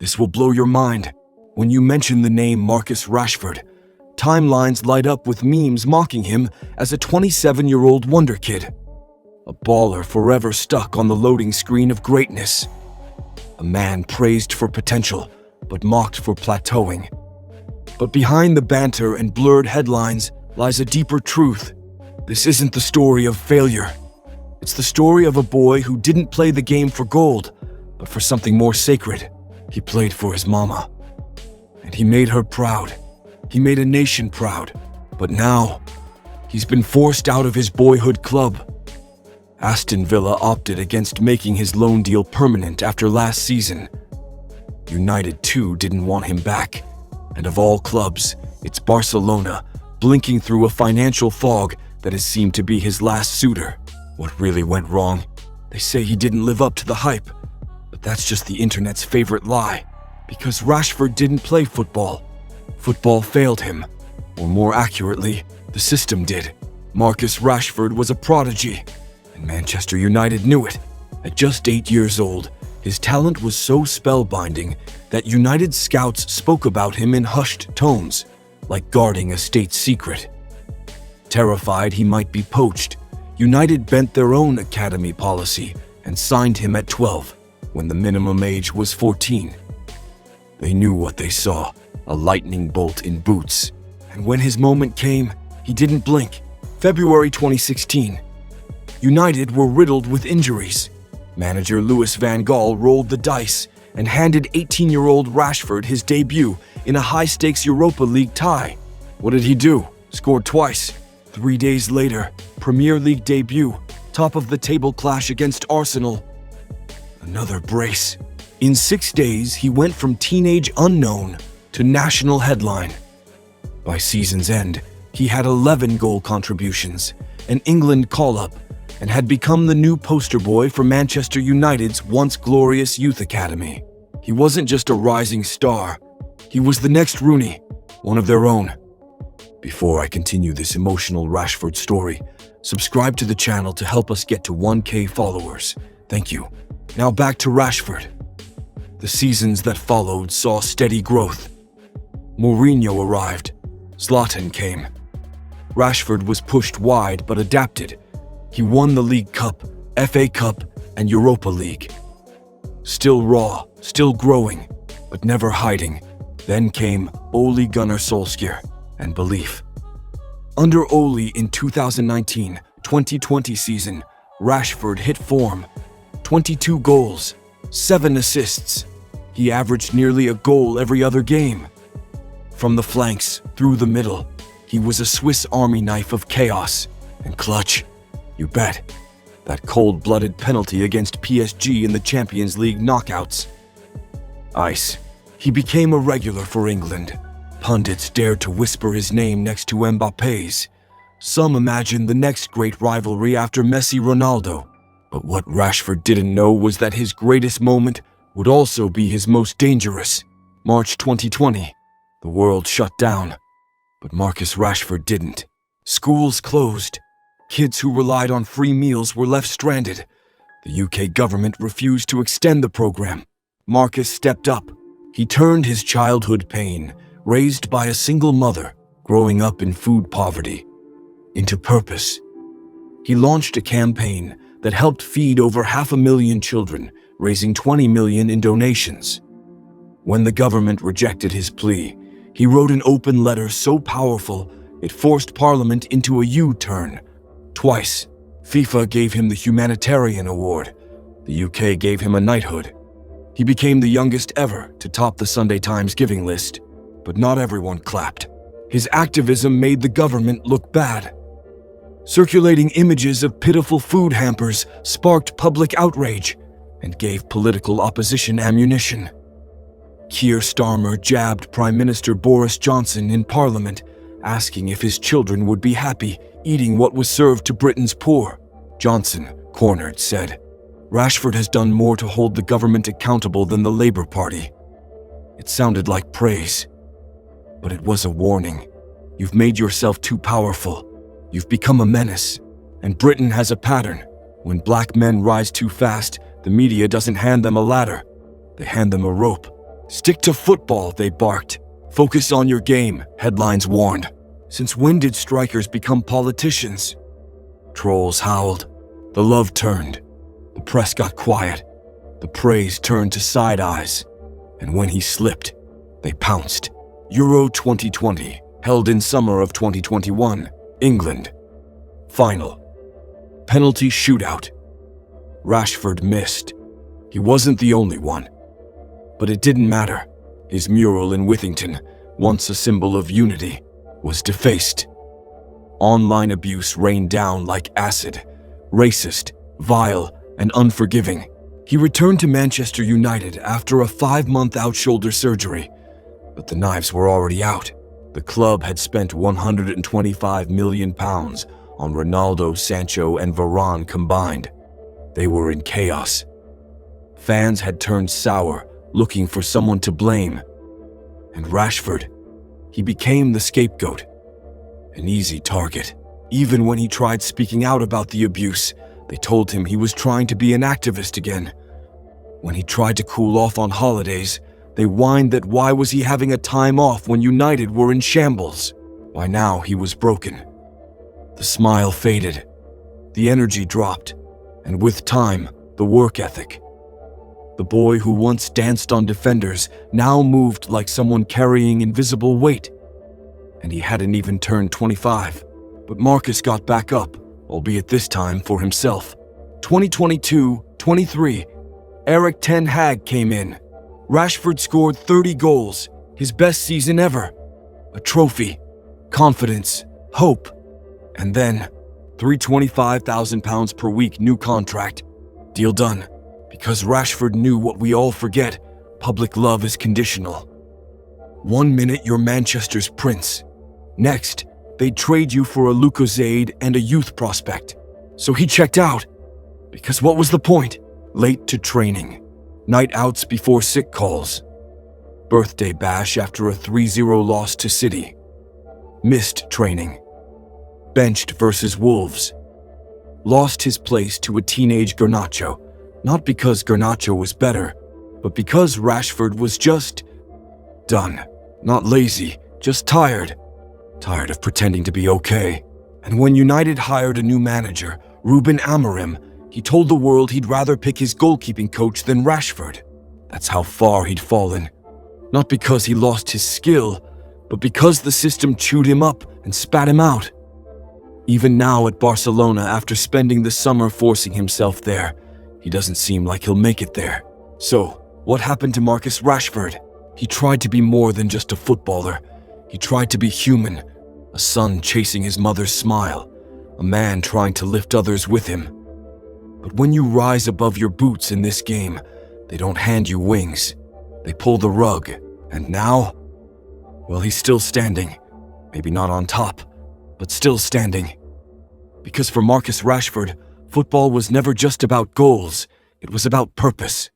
This will blow your mind. When you mention the name Marcus Rashford, timelines light up with memes mocking him as a 27-year-old wonder kid. A baller forever stuck on the loading screen of greatness. A man praised for potential, but mocked for plateauing. But behind the banter and blurred headlines lies a deeper truth. This isn't the story of failure. It's the story of a boy who didn't play the game for gold, but for something more sacred. He played for his mama. And he made her proud. He made a nation proud. But now, he's been forced out of his boyhood club. Aston Villa opted against making his loan deal permanent after last season. United too didn't want him back. And of all clubs, it's Barcelona, blinking through a financial fog that has seemed to be his last suitor. What really went wrong? They say he didn't live up to the hype. But that's just the internet's favorite lie. Because Rashford didn't play football. Football failed him. Or more accurately, the system did. Marcus Rashford was a prodigy. And Manchester United knew it. At just 8 years old, his talent was so spellbinding that United scouts spoke about him in hushed tones, like guarding a state secret. Terrified he might be poached, United bent their own academy policy and signed him at 12, when the minimum age was 14. They knew what they saw, a lightning bolt in boots. And when his moment came, he didn't blink. February 2016. United were riddled with injuries. Manager Louis van Gaal rolled the dice and handed 18-year-old Rashford his debut in a high-stakes Europa League tie. What did he do? Scored twice. 3 days later, Premier League debut, top of the table clash against Arsenal. Another brace. In 6 days, he went from teenage unknown to national headline. By season's end, he had 11 goal contributions, an England call-up, and had become the new poster boy for Manchester United's once glorious youth academy. He wasn't just a rising star. He was the next Rooney, one of their own. Before I continue this emotional Rashford story, subscribe to the channel to help us get to 1K followers. Thank you. Now back to Rashford. The seasons that followed saw steady growth. Mourinho arrived. Zlatan came. Rashford was pushed wide but adapted. He won the League Cup, FA Cup, and Europa League. Still raw, still growing, but never hiding. Then came Ole Gunnar Solskjaer and belief. Under Ole in 2019-2020 season, Rashford hit form. 22 goals, 7 assists. He averaged nearly a goal every other game. From the flanks, through the middle, he was a Swiss Army knife of chaos and clutch. You bet. That cold-blooded penalty against PSG in the Champions League knockouts. Ice. He became a regular for England. Pundits dared to whisper his name next to Mbappe's. Some imagined the next great rivalry after Messi-Ronaldo. But what Rashford didn't know was that his greatest moment would also be his most dangerous. March 2020. The world shut down. But Marcus Rashford didn't. Schools closed. Kids who relied on free meals were left stranded. The UK government refused to extend the program. Marcus stepped up. He turned his childhood pain, raised by a single mother, growing up in food poverty, into purpose. He launched a campaign that helped feed over 500,000 children, raising 20 million in donations. When the government rejected his plea, he wrote an open letter so powerful it forced Parliament into a U-turn. Twice, FIFA gave him the Humanitarian Award. The UK gave him a knighthood. He became the youngest ever to top the Sunday Times giving list. But not everyone clapped. His activism made the government look bad. Circulating images of pitiful food hampers sparked public outrage and gave political opposition ammunition. Keir Starmer jabbed Prime Minister Boris Johnson in Parliament, asking if his children would be happy eating what was served to Britain's poor. Johnson, cornered, said, "Rashford has done more to hold the government accountable than the Labour Party." It sounded like praise, but it was a warning. You've made yourself too powerful. You've become a menace. And Britain has a pattern. When black men rise too fast, the media doesn't hand them a ladder. They hand them a rope. Stick to football, they barked. Focus on your game, headlines warned. Since when did strikers become politicians? Trolls howled. The love turned. The press got quiet. The praise turned to side eyes. And when he slipped, they pounced. Euro 2020, held in summer of 2021, England. Final. Penalty shootout. Rashford missed. He wasn't the only one. But it didn't matter. His mural in Withington, once a symbol of unity, was defaced. Online abuse rained down like acid, racist, vile, and unforgiving. He returned to Manchester United after a 5-month out-shoulder surgery, but the knives were already out. The club had spent £125 million on Ronaldo, Sancho, and Varane combined. They were in chaos. Fans had turned sour, looking for someone to blame. And Rashford, he became the scapegoat. An easy target. Even when he tried speaking out about the abuse, they told him he was trying to be an activist again. When he tried to cool off on holidays, they whined that why was he having a time off when United were in shambles? By now he was broken. The smile faded. The energy dropped. And with time, the work ethic. The boy who once danced on defenders now moved like someone carrying invisible weight. And he hadn't even turned 25. But Marcus got back up, albeit this time for himself. 2022-23, Erik ten Hag came in. Rashford scored 30 goals, his best season ever. A trophy, confidence, hope. And then, £325,000 per week new contract. Deal done. Because Rashford knew what we all forget, public love is conditional. 1 minute you're Manchester's prince. Next, they'd trade you for a Lucozade and a youth prospect. So he checked out. Because what was the point? Late to training. Night outs before sick calls. Birthday bash after a 3-0 loss to City. Missed training. Benched versus Wolves. Lost his place to a teenage Garnacho. Not because Garnacho was better, but because Rashford was just done. Not lazy, just tired. Tired of pretending to be okay. And when United hired a new manager, Ruben Amorim, he told the world he'd rather pick his goalkeeping coach than Rashford. That's how far he'd fallen. Not because he lost his skill, but because the system chewed him up and spat him out. Even now at Barcelona, after spending the summer forcing himself there, he doesn't seem like he'll make it there. So, what happened to Marcus Rashford? He tried to be more than just a footballer. He tried to be human, a son chasing his mother's smile, a man trying to lift others with him. But when you rise above your boots in this game, they don't hand you wings. They pull the rug. And now? Well, he's still standing. Maybe not on top, but still standing. Because for Marcus Rashford, football was never just about goals. It was about purpose.